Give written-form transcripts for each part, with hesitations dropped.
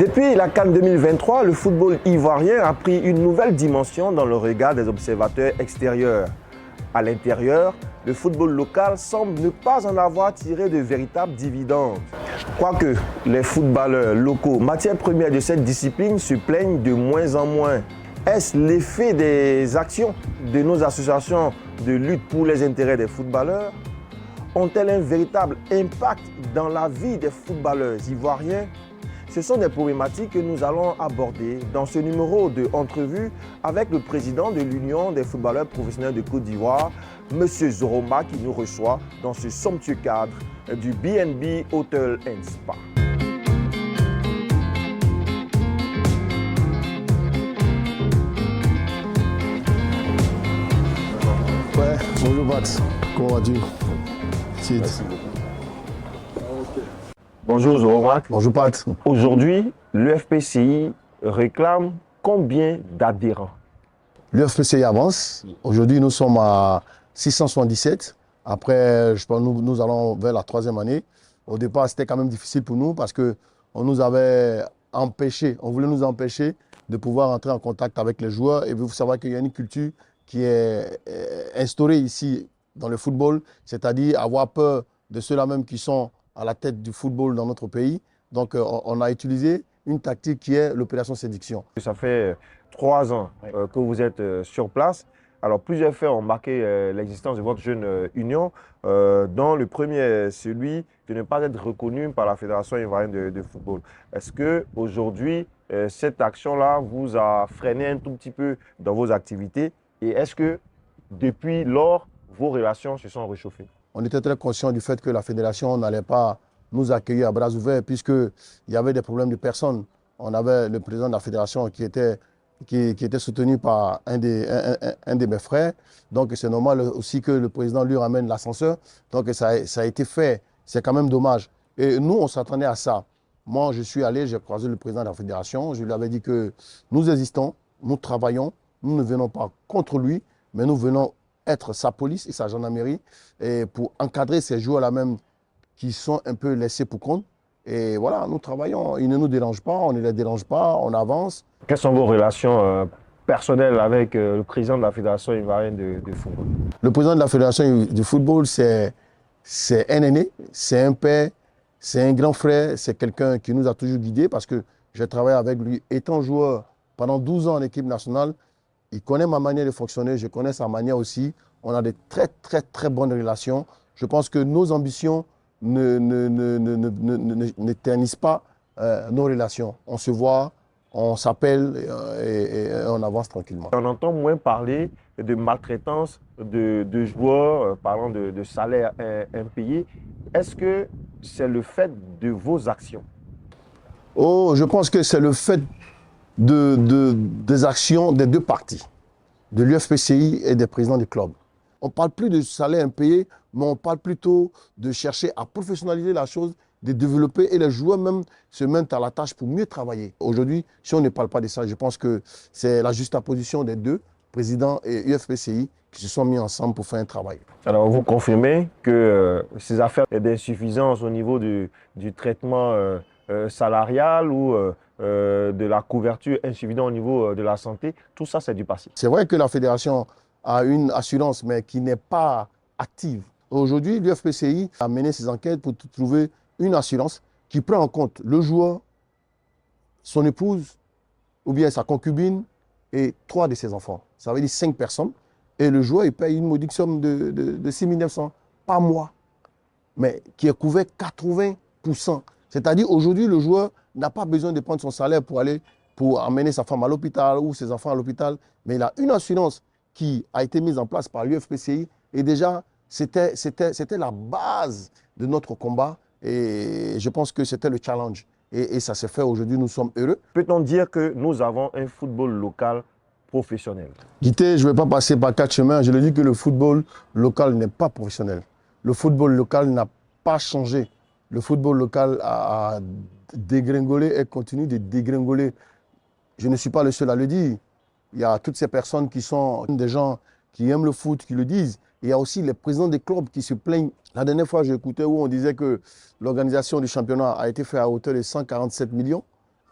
Depuis la CAN 2023, le football ivoirien a pris une nouvelle dimension dans le regard des observateurs extérieurs. À l'intérieur, le football local semble ne pas en avoir tiré de véritables dividendes. Quoique les footballeurs locaux, matière première de cette discipline, se plaignent de moins en moins. Est-ce l'effet des actions de nos associations de lutte pour les intérêts des footballeurs? Ont-elles un véritable impact dans la vie des footballeurs ivoiriens? Ce sont des problématiques que nous allons aborder dans ce numéro de Entrevue avec le président de l'Union des footballeurs professionnels de Côte d'Ivoire, M. Zoroma, qui nous reçoit dans ce somptueux cadre du BNB Hotel & Spa. Ouais, bonjour Max, comment vas-tu? Merci beaucoup. Bonjour Zoroma. Bonjour Pat. Aujourd'hui, l'UFPCI réclame combien d'adhérents? L'UFPCI avance. Aujourd'hui, nous sommes à 677. Après, je pense nous allons vers la 3e année. Au départ, c'était quand même difficile pour nous parce qu'on nous avait empêché, on voulait nous empêcher de pouvoir entrer en contact avec les joueurs. Et vous savez qu'il y a une culture qui est instaurée ici dans le football, c'est-à-dire avoir peur de ceux-là même qui sont à la tête du football dans notre pays. Donc, on a utilisé une tactique qui est l'opération séduction. Ça fait 3 ans que vous êtes sur place. Alors, plusieurs faits ont marqué l'existence de votre jeune union, dont le premier est celui de ne pas être reconnu par la Fédération ivoirienne de football. Est-ce qu'aujourd'hui, cette action-là vous a freiné un tout petit peu dans vos activités? Et est-ce que, depuis lors, vos relations se sont réchauffées? On était très conscient du fait que la fédération n'allait pas nous accueillir à bras ouverts puisqu'il y avait des problèmes de personnes. On avait le président de la fédération qui était soutenu par un de mes frères. Donc c'est normal aussi que le président lui ramène l'ascenseur. Donc ça a été fait. C'est quand même dommage. Et nous, on s'attendait à ça. Moi, je suis allé, j'ai croisé le président de la fédération. Je lui avais dit que nous existons, nous travaillons, nous ne venons pas contre lui, mais nous venons être sa police et sa gendarmerie et pour encadrer ces joueurs-là même qui sont un peu laissés pour compte. Et voilà, nous travaillons, ils ne nous dérangent pas, on ne les dérange pas, on avance. Quelles sont vos relations personnelles avec le président de la Fédération ivoirienne de football? Le président de la Fédération de football, c'est un aîné, c'est un père, c'est un grand frère, c'est quelqu'un qui nous a toujours guidés parce que j'ai travaillé avec lui étant joueur pendant 12 ans en équipe nationale. Il connaît ma manière de fonctionner, je connais sa manière aussi. On a de très bonnes relations. Je pense que nos ambitions ne ternissent pas nos relations. On se voit, on s'appelle et on avance tranquillement. On entend moins parler de maltraitance de joueurs, parlant de salaires impayés. Est-ce que c'est le fait de vos actions? Oh, je pense que c'est le fait des actions des deux parties, de l'UFPCI et des présidents des clubs. On ne parle plus de salaire impayé, mais on parle plutôt de chercher à professionnaliser la chose, de développer et les joueurs même se mettent à la tâche pour mieux travailler. Aujourd'hui, si on ne parle pas de ça, je pense que c'est la juxtaposition des deux, président et UFPCI, qui se sont mis ensemble pour faire un travail. Alors, vous confirmez que ces affaires d'insuffisance au niveau du traitement salarial ou de la couverture insuffisante au niveau de la santé, tout ça c'est du passé. C'est vrai que la fédération a une assurance mais qui n'est pas active. Aujourd'hui, l'UFPCI a mené ses enquêtes pour trouver une assurance qui prend en compte le joueur, son épouse ou bien sa concubine et 3 de ses enfants. Ça veut dire 5 personnes et le joueur il paye une modique somme de 6 900 par mois mais qui est couvert 80%. C'est-à-dire aujourd'hui, le joueur n'a pas besoin de prendre son salaire pour amener sa femme à l'hôpital ou ses enfants à l'hôpital, mais il a une assurance qui a été mise en place par l'UFPCI et déjà, c'était la base de notre combat et je pense que c'était le challenge. Et ça s'est fait aujourd'hui, nous sommes heureux. Peut-on dire que nous avons un football local professionnel? Guité, je ne vais pas passer par 4 chemins, je le dis que le football local n'est pas professionnel. Le football local n'a pas changé. Le football local a dégringolé et continue de dégringoler. Je ne suis pas le seul à le dire. Il y a toutes ces personnes qui sont des gens qui aiment le foot, qui le disent. Et il y a aussi les présidents des clubs qui se plaignent. La dernière fois, j'écoutais où on disait que l'organisation du championnat a été faite à hauteur de 147 millions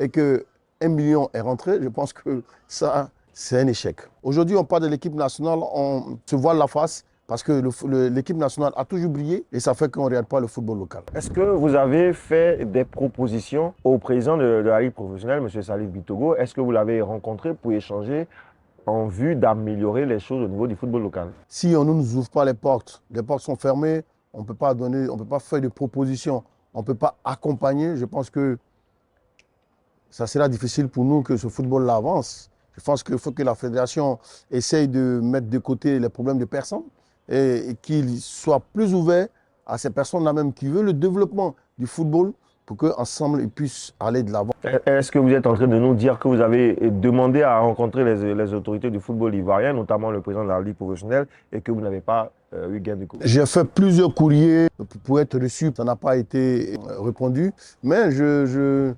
et que 1 million est rentré, je pense que ça, c'est un échec. Aujourd'hui, on parle de l'équipe nationale, on se voile la face parce que l'équipe nationale a toujours brillé et ça fait qu'on ne regarde pas le football local. Est-ce que vous avez fait des propositions au président de la Ligue professionnelle, M. Salif Bitogo? Est-ce que vous l'avez rencontré pour échanger en vue d'améliorer les choses au niveau du football local? Si on ne nous ouvre pas les portes sont fermées, on ne peut pas donner, on peut pas faire de propositions, on ne peut pas accompagner. Je pense que ça sera difficile pour nous que ce football-là avance. Je pense qu'il faut que la fédération essaye de mettre de côté les problèmes de personnes et qu'il soit plus ouvert à ces personnes-là même qui veulent le développement du football pour qu'ensemble, ils puissent aller de l'avant. Est-ce que vous êtes en train de nous dire que vous avez demandé à rencontrer les autorités du football ivoirien, notamment le président de la Ligue professionnelle, et que vous n'avez pas eu gain de cause? J'ai fait plusieurs courriers pour être reçu, ça n'a pas été répondu, mais je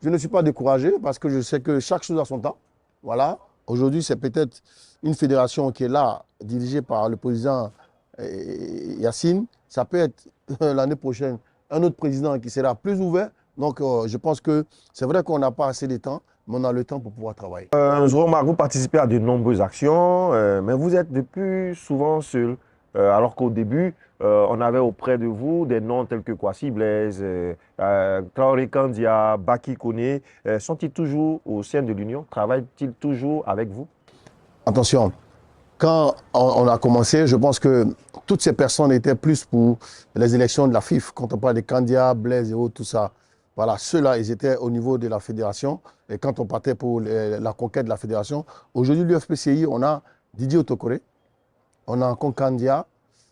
ne suis pas découragé parce que je sais que chaque chose a son temps. Voilà. Aujourd'hui, c'est peut-être une fédération qui est là, dirigée par le président Yacine. Ça peut être l'année prochaine un autre président qui sera plus ouvert. Donc, je pense que c'est vrai qu'on n'a pas assez de temps, mais on a le temps pour pouvoir travailler. Zoromar, vous participez à de nombreuses actions, mais vous êtes de plus souvent seul. Alors qu'au début, on avait auprès de vous des noms tels que Kwasi Blaise, Traoré Kandia, Baki Koné. Sont-ils toujours au sein de l'Union? Travaillent-ils toujours avec vous? Attention, quand on a commencé, je pense que toutes ces personnes étaient plus pour les élections de la FIF. Quand on parle de Kandia, Blaise et autres, tout ça, voilà, ceux-là, ils étaient au niveau de la fédération. Et quand on partait pour la conquête de la fédération, aujourd'hui, l'UFPCI, on a Didier Otokoré, on a encore Kandia,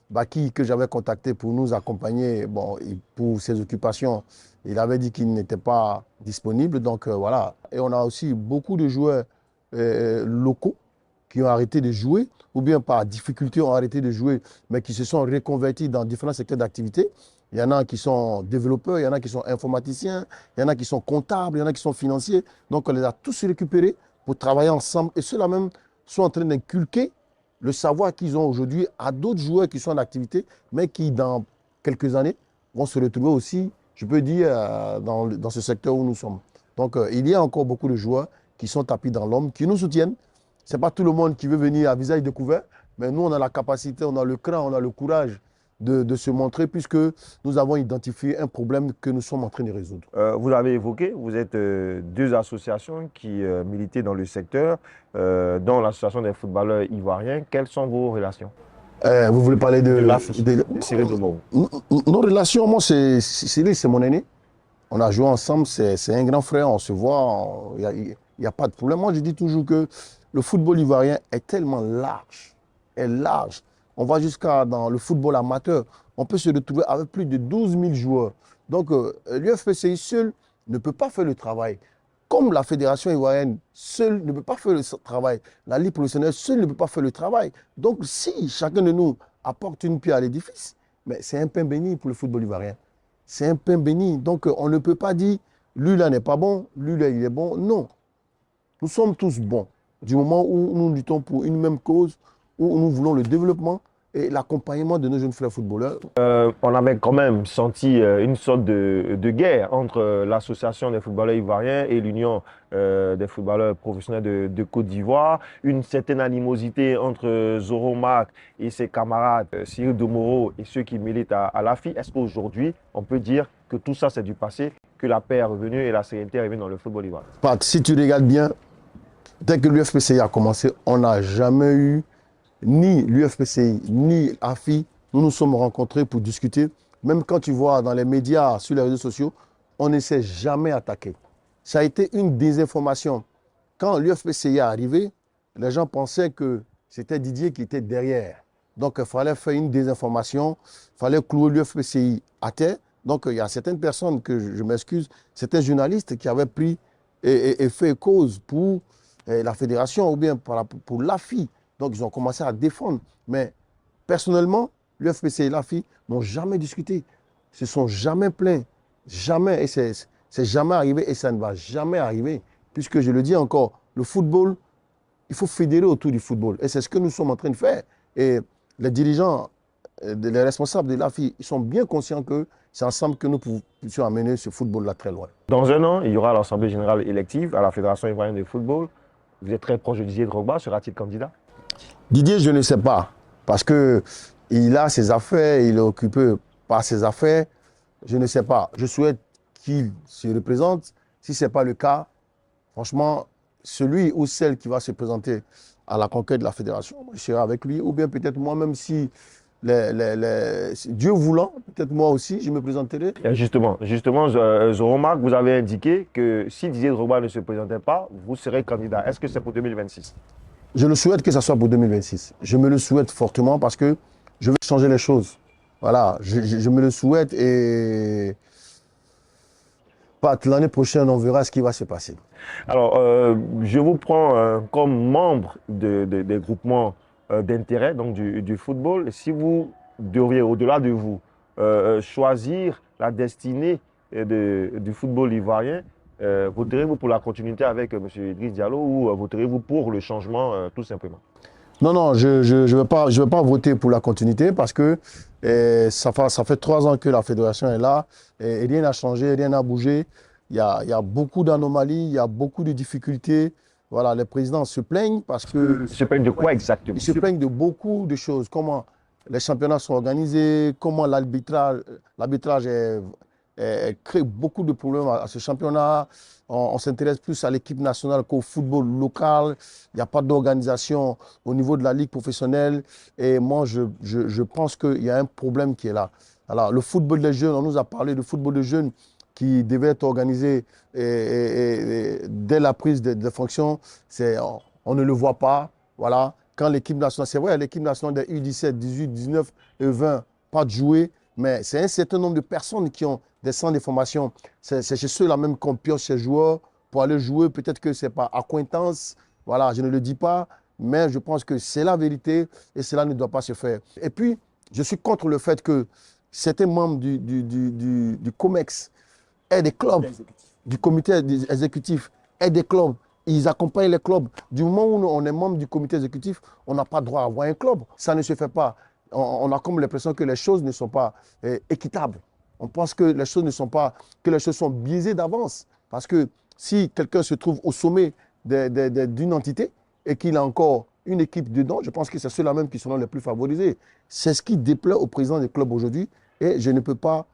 Baki, que j'avais contacté pour nous accompagner bon, pour ses occupations. Il avait dit qu'il n'était pas disponible, donc voilà. Et on a aussi beaucoup de joueurs locaux qui ont arrêté de jouer, ou bien par difficulté ont arrêté de jouer, mais qui se sont reconvertis dans différents secteurs d'activité. Il y en a qui sont développeurs, il y en a qui sont informaticiens, il y en a qui sont comptables, il y en a qui sont financiers. Donc on les a tous récupérés pour travailler ensemble. Et ceux-là même sont en train d'inculquer le savoir qu'ils ont aujourd'hui à d'autres joueurs qui sont en activité, mais qui dans quelques années vont se retrouver aussi, je peux dire, dans ce secteur où nous sommes. Donc il y a encore beaucoup de joueurs qui sont tapis dans l'ombre, qui nous soutiennent. Ce n'est pas tout le monde qui veut venir à visage découvert, mais nous, on a la capacité, on a le cran, on a le courage de se montrer puisque nous avons identifié un problème que nous sommes en train de résoudre. Vous avez évoqué, vous êtes deux associations qui militaient dans le secteur, dont l'association des footballeurs ivoiriens. Quelles sont vos relations? Vous voulez parler de Cyril Domoro. Nos relations, moi, Cyril, c'est mon aîné. On a joué ensemble, c'est un grand frère, on se voit, il n'y a pas de problème. Moi, je dis toujours que le football ivoirien est tellement large, On va jusqu'à dans le football amateur, on peut se retrouver avec plus de 12 000 joueurs. Donc, l'UFPCI seul ne peut pas faire le travail. Comme la fédération ivoirienne seule ne peut pas faire le travail, la Ligue professionnelle seule ne peut pas faire le travail. Donc, si chacun de nous apporte une pierre à l'édifice, c'est un pain béni pour le football ivoirien. C'est un pain béni. Donc, on ne peut pas dire, lui là n'est pas bon, lui là il est bon. Non. Nous sommes tous bons. Du moment où nous luttons pour une même cause, où nous voulons le développement et l'accompagnement de nos jeunes frères footballeurs. On avait quand même senti une sorte de guerre entre l'association des footballeurs ivoiriens et l'union des footballeurs professionnels de Côte d'Ivoire. Une certaine animosité entre Zoromar et ses camarades Cyril Domoro et ceux qui militent à l'AFI. Est-ce qu'aujourd'hui, on peut dire que tout ça c'est du passé, que la paix est revenue et la sérénité est revenue dans le football ivoirien? Pat, si tu regardes bien, dès que l'UFPCI a commencé, on n'a jamais eu ni l'UFPCI, ni l'AFI, nous nous sommes rencontrés pour discuter. Même quand tu vois dans les médias, sur les réseaux sociaux, on ne s'est jamais attaqué. Ça a été une désinformation. Quand l'UFPCI est arrivé, les gens pensaient que c'était Didier qui était derrière. Donc il fallait faire une désinformation, il fallait clouer l'UFPCI à terre. Donc il y a certaines personnes, que je m'excuse, certains journalistes qui avaient pris et fait cause pour la fédération ou bien pour l'AFI. Donc, ils ont commencé à défendre. Mais personnellement, l'UFPC et l'AFI n'ont jamais discuté. Ils se sont jamais plaints. Jamais. Et c'est jamais arrivé et ça ne va jamais arriver. Puisque, je le dis encore, le football, il faut fédérer autour du football. Et c'est ce que nous sommes en train de faire. Et les dirigeants, les responsables de l'AFI, ils sont bien conscients qu'il c'est ensemble que nous puissions amener ce football-là très loin. Dans un an, il y aura l'Assemblée générale élective à la Fédération ivoirienne de football. Vous êtes très proche de Didier Drogba, sera-t-il candidat? Didier, je ne sais pas, parce qu'il a ses affaires, il est occupé par ses affaires. Je ne sais pas. Je souhaite qu'il se représente. Si ce n'est pas le cas, franchement, celui ou celle qui va se présenter à la conquête de la fédération, je serai avec lui. Ou bien peut-être moi-même, si Dieu voulant, peut-être moi aussi, je me présenterai. Et justement, je remarque, vous avez indiqué que si Didier Drogba ne se présentait pas, vous serez candidat. Est-ce que c'est pour 2026? Je le souhaite que ce soit pour 2026. Je me le souhaite fortement parce que je veux changer les choses. Voilà, je me le souhaite et l'année prochaine, on verra ce qui va se passer. Alors, je vous prends comme membre des groupements d'intérêt, donc du football. Si vous devriez, au-delà de vous, choisir la destinée du football ivoirien, voterez-vous pour la continuité avec M. Idriss Diallo ou voterez-vous pour le changement tout simplement? Non, je ne vais pas voter pour la continuité parce que ça fait 3 ans que la fédération est là et rien n'a changé, rien n'a bougé. Il y a beaucoup d'anomalies, il y a beaucoup de difficultés. Voilà, les présidents se plaignent parce que... Se plaignent de quoi exactement? Ils se plaignent de beaucoup de choses. Comment les championnats sont organisés, comment l'arbitrage crée beaucoup de problèmes à ce championnat. On s'intéresse plus à l'équipe nationale qu'au football local. Il n'y a pas d'organisation au niveau de la ligue professionnelle. Et moi, je pense qu'il y a un problème qui est là. Alors, le football des jeunes, on nous a parlé de football des jeunes qui devait être organisé dès la prise de fonction. On ne le voit pas. Voilà. Quand l'équipe nationale, c'est vrai, l'équipe nationale des U17, 18, 19 et 20, pas de jouer. Mais c'est un certain nombre de personnes qui ont des centres de formation. C'est chez ceux-là même qu'on pioche ces joueurs pour aller jouer. Peut-être que ce n'est pas accointance. Voilà, je ne le dis pas. Mais je pense que c'est la vérité et cela ne doit pas se faire. Et puis, je suis contre le fait que certains membres du COMEX aient des clubs, du comité exécutif, aient des clubs. Ils accompagnent les clubs. Du moment où on est membre du comité exécutif, on n'a pas droit à avoir un club. Ça ne se fait pas. On a comme l'impression que les choses ne sont pas équitables. On pense que les choses sont biaisées d'avance. Parce que si quelqu'un se trouve au sommet d'une entité et qu'il a encore une équipe dedans, je pense que c'est ceux-là même qui seront les plus favorisés. C'est ce qui déplaît au président des clubs aujourd'hui et je ne peux pas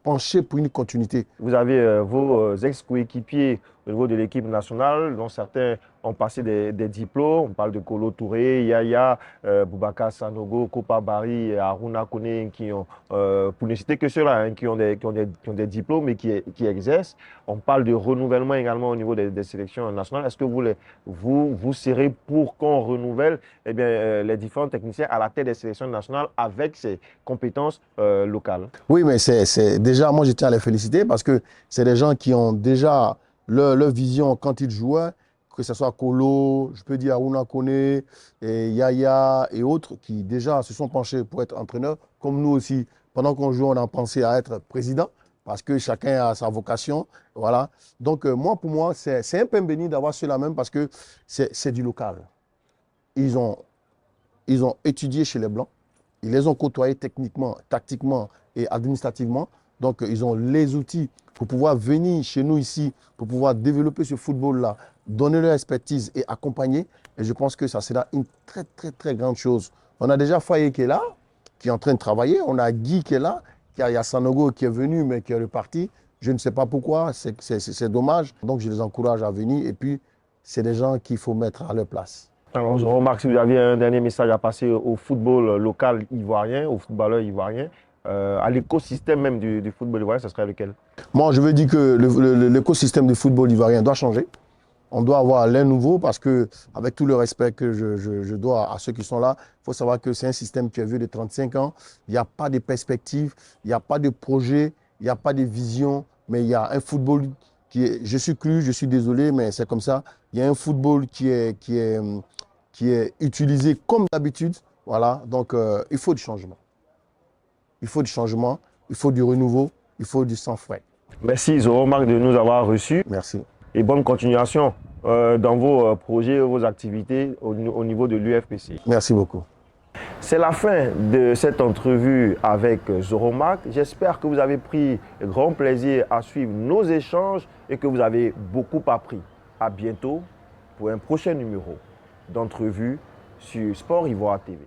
pencher pour une continuité. Vous avez vos ex-coéquipiers au niveau de l'équipe nationale, dont certains ont passé des diplômes. On parle de Kolo Touré, Yaya, Boubacar Sanogo, Kopa Barry et Aruna Kone, qui ont, pour ne citer que ceux-là, hein, qui ont des diplômes et qui exercent. On parle de renouvellement également au niveau des sélections nationales. Est-ce que vous serez pour qu'on renouvelle les différents techniciens à la tête des sélections nationales avec ces compétences locales? Oui, mais c'est déjà, moi je tiens à les féliciter parce que c'est des gens qui ont déjà leur vision quand ils jouaient, que ce soit Kolo, je peux dire Aruna Kone, et Yaya et autres, qui déjà se sont penchés pour être entraîneurs. Comme nous aussi, pendant qu'on joue, on a pensé à être président, parce que chacun a sa vocation. Voilà. Donc moi, pour moi, c'est un peu béni d'avoir ceux-là même, parce que c'est du local. Ils ont étudié chez les Blancs, ils les ont côtoyés techniquement, tactiquement et administrativement. Donc, ils ont les outils pour pouvoir venir chez nous ici, pour pouvoir développer ce football-là, donner leur expertise et accompagner. Et je pense que ça sera une très, très, très grande chose. On a déjà Faye qui est là, qui est en train de travailler. On a Guy qui est là. Il y a Sanogo qui est venu, mais qui est reparti. Je ne sais pas pourquoi. C'est dommage. Donc, je les encourage à venir. Et puis, c'est des gens qu'il faut mettre à leur place. Alors, je remarque si vous aviez un dernier message à passer au football local ivoirien, aux footballeurs ivoiriens, à l'écosystème même du football ivoirien, ce serait lequel? Moi, je veux dire que l'écosystème du football ivoirien doit changer. On doit avoir l'air nouveau parce que, avec tout le respect que je dois à ceux qui sont là, il faut savoir que c'est un système qui est vieux de 35 ans. Il n'y a pas de perspective, il n'y a pas de projet, il n'y a pas de vision, mais il y a un football qui est... Je suis cru, je suis désolé, mais c'est comme ça. Il y a un football qui est utilisé comme d'habitude. Voilà, donc il faut du changement. Il faut du changement, il faut du renouveau, il faut du sang frais. Merci Zoro Marc de nous avoir reçus. Merci. Et bonne continuation dans vos projets, vos activités au niveau de l'UFPC. Merci beaucoup. C'est la fin de cette entrevue avec Zoromac. J'espère que vous avez pris grand plaisir à suivre nos échanges et que vous avez beaucoup appris. À bientôt pour un prochain numéro d'entrevue sur Sport Ivoire TV.